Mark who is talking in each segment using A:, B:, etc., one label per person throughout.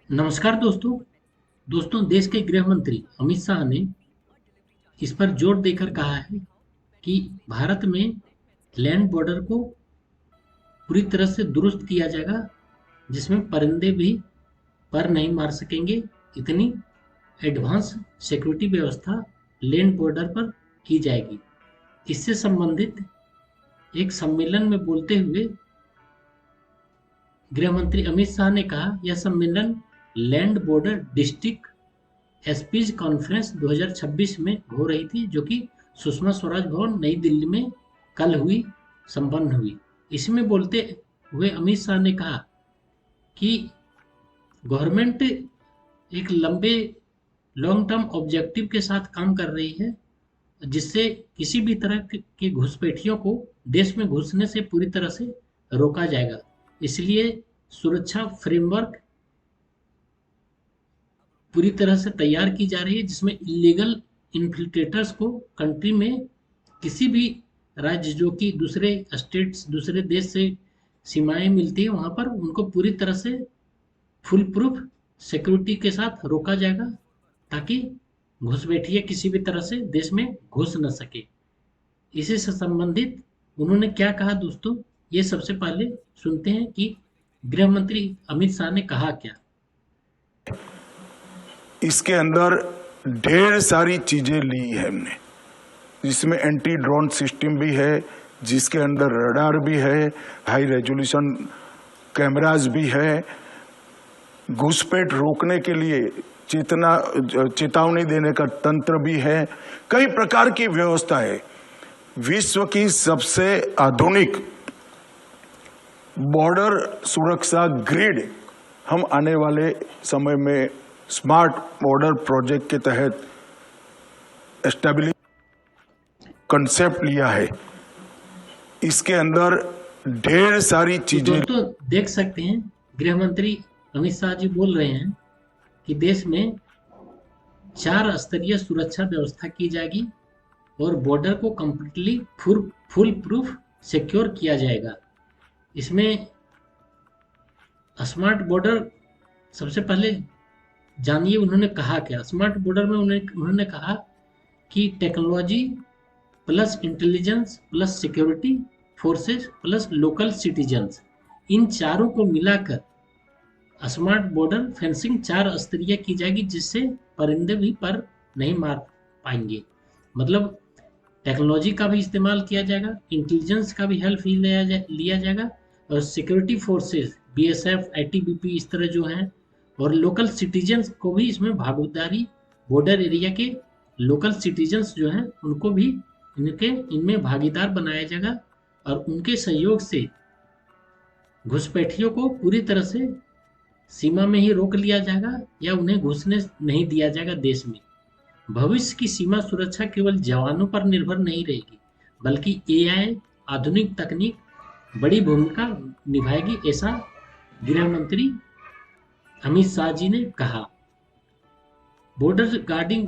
A: नमस्कार दोस्तों। देश के गृह मंत्री अमित शाह ने इस पर जोर देकर कहा है कि भारत में लैंड बॉर्डर को पूरी तरह से दुरुस्त किया जाएगा, जिसमें परिंदे भी पर नहीं मार सकेंगे। इतनी एडवांस सिक्योरिटी व्यवस्था लैंड बॉर्डर पर की जाएगी। इससे संबंधित एक सम्मेलन में बोलते हुए गृह मंत्री अमित शाह ने कहा, यह सम्मेलन land border district SPs conference 2026 में हो रही थी, जो कि सुषमा स्वराज भवन नई दिल्ली में कल संपन्न हुई। इसमें बोलते हुए अमित शाह ने कहा कि गवर्नमेंट एक लॉन्ग टर्म ऑब्जेक्टिव के साथ काम कर रही है, जिससे किसी भी तरह के घुसपैठियों को देश में घुसने से पूरी तरह से रोका जाएगा। इसलिए सुरक्षा फ्रेमवर्क पूरी तरह से तैयार की जा रही है, जिसमें इलीगल इन्फिल्ट्रेटर्स को कंट्री में किसी भी राज्य जो कि दूसरे स्टेट्स दूसरे देश से सीमाएं मिलती है वहां पर उनको पूरी तरह से फुल प्रूफ सिक्योरिटी के साथ रोका जाएगा, ताकि घुसपैठिए किसी भी तरह से देश में घुस न सके। इसी से संबंधित उन्होंने क्या कहा दोस्तों, ये सबसे पहले सुनते हैं कि गृह मंत्री अमित शाह ने कहा क्या।
B: इसके अंदर ढेर सारी चीजें ली है हमने, जिसमें एंटी ड्रोन सिस्टम भी है, जिसके अंदर रडार भी है, हाई रेजोल्यूशन कैमरास भी है, घुसपैठ रोकने के लिए चेतावनी देने का तंत्र भी है, कई प्रकार की व्यवस्था है। विश्व की सबसे आधुनिक बॉर्डर सुरक्षा ग्रिड हम आने वाले समय में स्मार्ट बॉर्डर प्रोजेक्ट के तहत एस्टेब्लिश कंसेप्ट लिया है। इसके अंदर ढेर सारी चीजें
A: तो देख सकते हैं, गृह मंत्री अमित शाह जी बोल रहे हैं कि देश में 4 स्तरीय सुरक्षा व्यवस्था की जाएगी और बॉर्डर को कंप्लीटली फुल प्रूफ सिक्योर किया जाएगा। इसमें स्मार्ट बॉर्डर, सबसे पहले जानिए उन्होंने कहा क्या। स्मार्ट बॉर्डर में उन्होंने कहा कि technology plus intelligence plus security forces plus local citizens, इन चारों को मिलाकर स्मार्ट बॉर्डर फेंसिंग 4 स्तरीय की जाएगी, जिससे परिंदे भी पर नहीं मार पाएंगे। मतलब टेक्नोलॉजी का भी इस्तेमाल किया जाएगा, इंटेलिजेंस का भी हेल्प लिया जाएगा, और सिक्योरिटी फोर्सेस बीएसएफ आईटीबीपी इस तरह जो हैं, और लोकल सिटीजन्स को भी इसमें भागीदारी, बॉर्डर एरिया के लोकल सिटीजन्स जो हैं उनको भी इनमें भागीदार बनाया जाएगा, और उनके सहयोग से घुसपैठियों को पूरी तरह से सीमा में ही रोक लिया जाएगा या उन्हें घुसने नहीं दिया जाएगा देश में। भविष्य की सीमा सुरक्षा केवल जवानों पर निर्भर नहीं रहेगी, बल्कि एआई आधुनिक तकनीक बड़ी भूमिका निभाएगी, ऐसा गृह मंत्री अमित शाह जी ने कहा। बॉर्डर गार्डिंग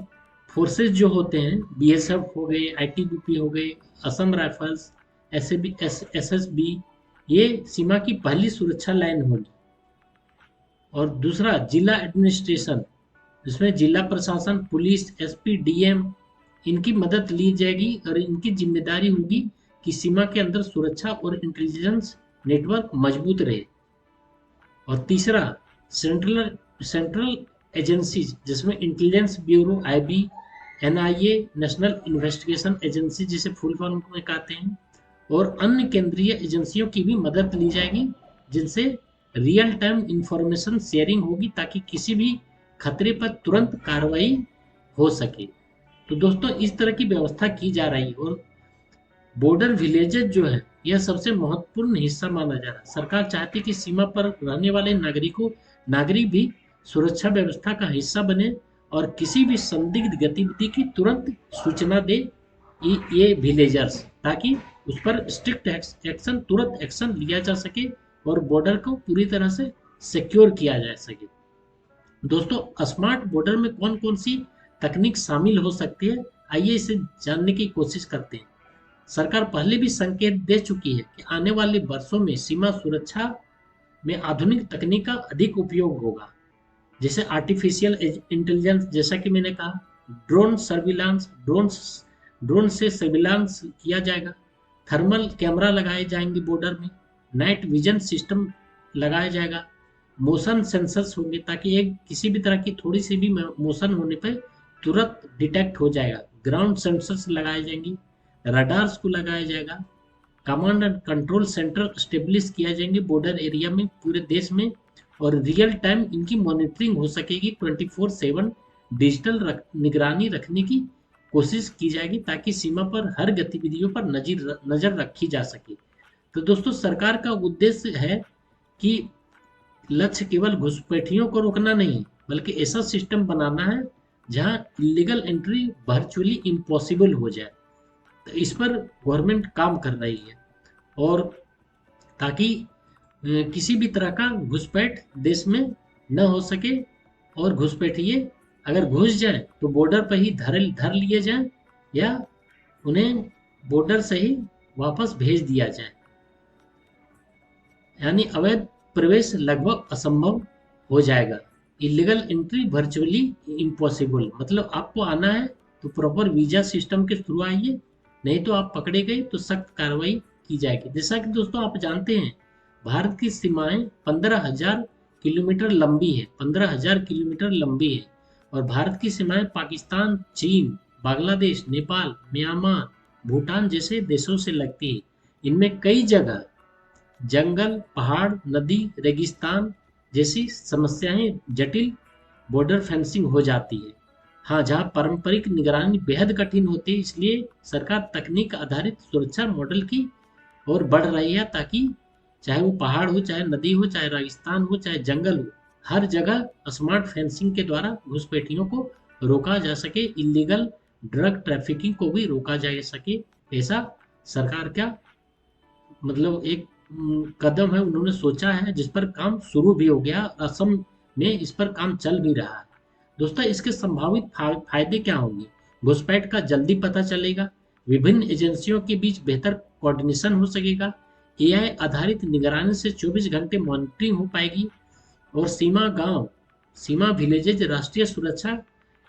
A: फोर्सेस जो होते हैं, बीएसएफ हो गए, आईटीबीपी हो गए, असम राइफल्स, एसएसबी, ये सीमा की पहली सुरक्षा लाइन होगी। और दूसरा जिला एडमिनिस्ट्रेशन, जिसमें जिला प्रशासन, पुलिस, एसपी, डीएम, इनकी मदद ली जाएगी, और इनकी जिम्मेदारी होगी कि सीमा के अंदर सुरक्षा और इंटेलिजेंस नेटवर्क मजबूत रहे। और तीसरा सेंट्रल एजेंसीज, जिसमें intelligence bureau, IB, NIA, national investigation agency जिसे फुल फॉर्म में कहते हैं, और अन्य केंद्रीय एजेंसियों की भी मदद ली जाएगी, जिनसे रियल टाइम इंफॉर्मेशन शेयरिंग होगी, ताकि किसी भी खतरे पर तुरंत कार्रवाई हो सके। तो दोस्तों, इस तरह की व्यवस्था की जा रही है, और बॉर्डर विलेजेस जो है यह सबसे महत्वपूर्ण हिस्सा माना जा रहा है। सरकार चाहती है कि सीमा पर रहने वाले नागरिक भी सुरक्षा व्यवस्था का हिस्सा बने, और किसी भी संदिग्ध गतिविधि की तुरंत सूचना दे ये विलेजर्स, ताकि उस पर स्ट्रिक्ट एक्शन, तुरंत एक्शन लिया जा सके और बॉर्डर को पूरी तरह से सिक्योर किया जा सके। दोस्तों, स्मार्ट बॉर्डर में कौन कौन सी तकनीक शामिल हो सकती है, आइए इसे जानने की कोशिश करते हैं। सरकार पहले भी संकेत दे चुकी है कि आने वाले वर्षों में सीमा सुरक्षा में आधुनिक तकनीक का अधिक उपयोग होगा, जैसे आर्टिफिशियल इंटेलिजेंस, जैसा कि मैंने कहा, ड्रोन सर्विलांस, ड्रोन से सर्विलांस किया जाएगा, थर्मल कैमरा लगाए जाएंगे बॉर्डर में, नाइट विजन सिस्टम लगाया जाएगा, मोशन सेंसर्स होंगे ताकि एक किसी भी तरह की थोड़ी सी भी मोशन होने पर तुरंत डिटेक्ट हो जाएगा, ग्राउंड सेंसर्स लगाए जाएंगे, रडार्स को लगाया जाएगा, command and control centre establish किया जाएंगे बॉर्डर एरिया में पूरे देश में, और रियल टाइम इनकी मॉनिटरिंग हो सकेगी, 24/7 डिजिटल निगरानी रखने की कोशिश की जाएगी ताकि सीमा पर हर गतिविधियों पर नजर रखी जा सके। तो दोस्तों, सरकार का उद्देश्य है कि लक्ष्य केवल घुसपैठियों को रोकना नहीं, बल्कि ऐसा सिस्टम बनाना है जहां इलीगल एंट्री वर्चुअली इम्पॉसिबल हो जाए। तो इस पर गवर्नमेंट काम कर रही है, और ताकि किसी भी तरह का घुसपैठ देश में न हो सके, और घुसपैठिए अगर घुस जाए तो बॉर्डर पर ही धर लिए जाए, या उन्हें बॉर्डर से ही वापस भेज दिया जाए। यानी अवैध प्रवेश लगभग असंभव हो जाएगा, इलीगल एंट्री वर्चुअली इम्पॉसिबल। मतलब आपको आना है तो प्रॉपर वीजा सिस्टम के थ्रू आइए, नहीं तो आप पकड़े गए तो सख्त कार्रवाई की जाएगी। जैसा कि दोस्तों आप जानते हैं, भारत की सीमाएं 15,000 किलोमीटर लंबी है, 15,000 किलोमीटर लंबी है, और भारत की सीमाएं पाकिस्तान, चीन, बांग्लादेश, नेपाल, म्यांमार, भूटान जैसे देशों से लगती है। इनमें कई जगह जंगल, पहाड़, नदी, रेगिस्तान जैसी समस्याएं जटिल बॉर्डर फेंसिंग हो जाती है। हाँ, जहाँ पारंपरिक निगरानी बेहद कठिन होती है, इसलिए सरकार तकनीक आधारित सुरक्षा मॉडल की ओर बढ़ रही है, ताकि चाहे वो पहाड़ हो, चाहे नदी हो, चाहे रेगिस्तान हो, चाहे जंगल हो, हर जगह स्मार्ट फेंसिंग के द्वारा घुसपैठियों को रोका जा सके, इलीगल ड्रग ट्रैफिकिंग को भी रोका जा सके। ऐसा सरकार का मतलब एक कदम है, उन्होंने सोचा है, जिस पर काम शुरू भी हो गया, असम में इस पर काम चल भी रहा है। दोस्तों, इसके संभावित फायदे क्या होंगे? घुसपैठ का जल्दी पता चलेगा, विभिन्न एजेंसियों के बीच बेहतर कोऑर्डिनेशन हो सकेगा, एआई आधारित निगरानी से 24 घंटे मॉनिटरिंग हो पाएगी, और सीमा विलेजेज राष्ट्रीय सुरक्षा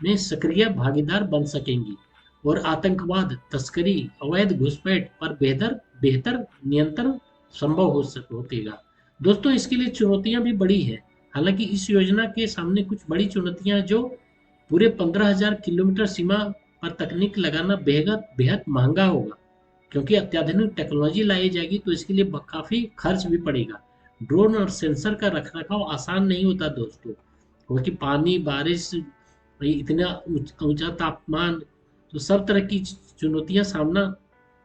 A: में सक्रिय भागीदार बन सकेंगी, और आतंकवाद, तस्करी, अवैध घुसपैठ पर बेहतर बेहतर नियंत्रण संभव होगा। दोस्तों, इसके लिए चुनौतियां भी बड़ी है। हालांकि इस योजना के सामने कुछ बड़ी चुनौतियां, जो पूरे 15,000 किलोमीटर सीमा पर तकनीक लगाना बेहद बेहद महंगा होगा, क्योंकि अत्याधुनिक टेक्नोलॉजी लाई जाएगी, तो इसके लिए काफी खर्च भी पड़ेगा। ड्रोन और सेंसर का रखरखाव आसान नहीं होता दोस्तों, क्योंकि पानी, बारिश, इतना ऊंचा तापमान, तो सब तरह की चुनौतियां सामना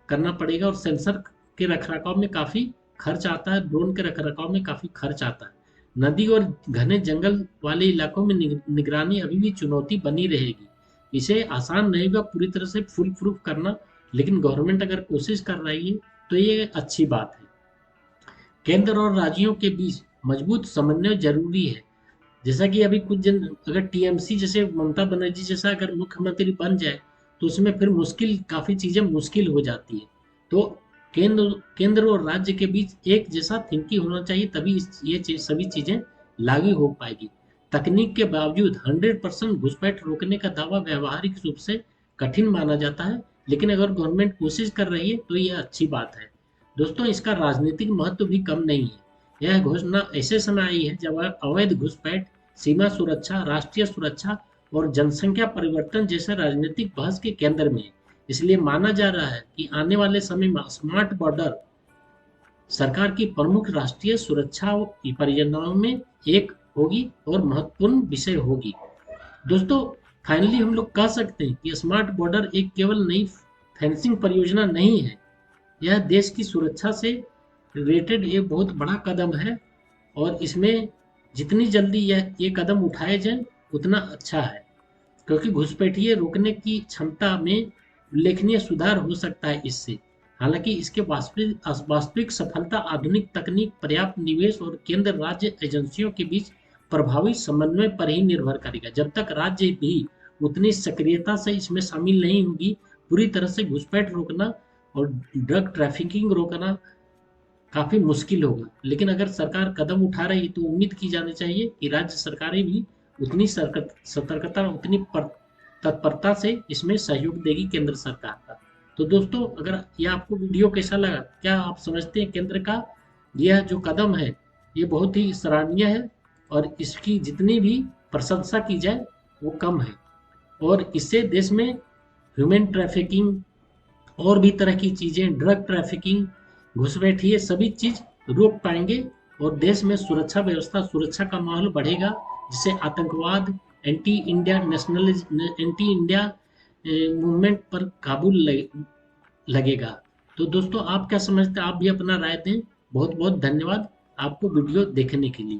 A: करना पड़ेगा, और सेंसर के रखरखाव में काफी खर्च आता है, ड्रोन के रखरखाव में काफी खर्च आता है। नदी और घने जंगल वाले इलाकों में निगरानी अभी भी चुनौती बनी रहेगी। इसे आसान नहीं होगा पूरी तरह से फुल प्रूफ करना, लेकिन गवर्नमेंट अगर कोशिश कर रही है तो ये अच्छी बात है। केंद्र और राज्यों के बीच मजबूत समन्वय जरूरी है। जैसा कि अभी कुछ दिन अगर टीएमसी जैसे ममता बनर्जी जैसा अगर मुख्यमंत्री बन जाए, तो उसमें फिर काफी चीजें मुश्किल हो जाती है। तो केंद्र और राज्य के बीच एक जैसा थिंकिंग होना चाहिए, तभी ये सभी चीजें लागू हो पाएगी। तकनीक के बावजूद 100% घुसपैठ रोकने का दावा व्यावहारिक रूप से कठिन माना जाता है, लेकिन अगर गवर्नमेंट कोशिश कर रही है तो यह अच्छी बात है। दोस्तों, इसका राजनीतिक महत्व भी कम नहीं है। यह घोषणा ऐसे समय आई है जब अवैध घुसपैठ, सीमा सुरक्षा, राष्ट्रीय सुरक्षा और जनसंख्या परिवर्तन जैसे राजनीतिक बहस के केंद्र में है। इसलिए माना जा रहा है कि आने वाले समय में स्मार्ट बॉर्डर सरकार की प्रमुख राष्ट्रीय सुरक्षा परियोजनाओं में एक होगी और महत्वपूर्ण विषय होगी। दोस्तों, फाइनली हम लोग कह सकते हैं कि स्मार्ट बॉर्डर एक केवल नई फेंसिंग परियोजना नहीं है, यह देश की सुरक्षा से रिलेटेड एक बहुत बड़ा कदम है, और इसमें जितनी जल्दी ये कदम उठाए जाए उतना अच्छा है, क्योंकि घुसपैठिए रोकने की क्षमता में उल्लेखनीय सुधार हो सकता है इससे। हालांकि इसके वास्तविक सफलता आधुनिक तकनीक, पर्याप्त निवेश और केंद्र राज्य एजेंसियों के बीच प्रभावी समन्वय पर ही निर्भर करेगा। जब तक राज्य भी उतनी सक्रियता से इसमें शामिल नहीं होगी, पूरी तरह से घुसपैठ रोकना और ड्रग ट्रैफिकिंग रोकना काफी मुश्किल होगा। लेकिन अगर सरकार कदम उठा रही तो उम्मीद की जानी चाहिए कि राज्य सरकारें भी उतनी सतर्कता, उतनी तत्परता से इसमें सहयोग देगी केंद्र सरकार का। तो दोस्तों, अगर यह आपको वीडियो कैसा लगा, क्या आप समझते हैं केंद्र का यह जो कदम है ये बहुत ही सराहनीय है, और इसकी जितनी भी प्रशंसा की जाए वो कम है, और इससे देश में ह्यूमन ट्रैफिकिंग और भी तरह की चीज़ें, ड्रग ट्रैफिकिंग, घुसपैठी, ये सभी चीज़ रोक पाएंगे, और देश में सुरक्षा व्यवस्था, सुरक्षा का माहौल बढ़ेगा, जिससे आतंकवाद, एंटी इंडिया मूवमेंट पर काबू लगेगा। तो दोस्तों, आप क्या समझते हैं? आप भी अपना राय दें। बहुत बहुत धन्यवाद आपको वीडियो देखने के लिए।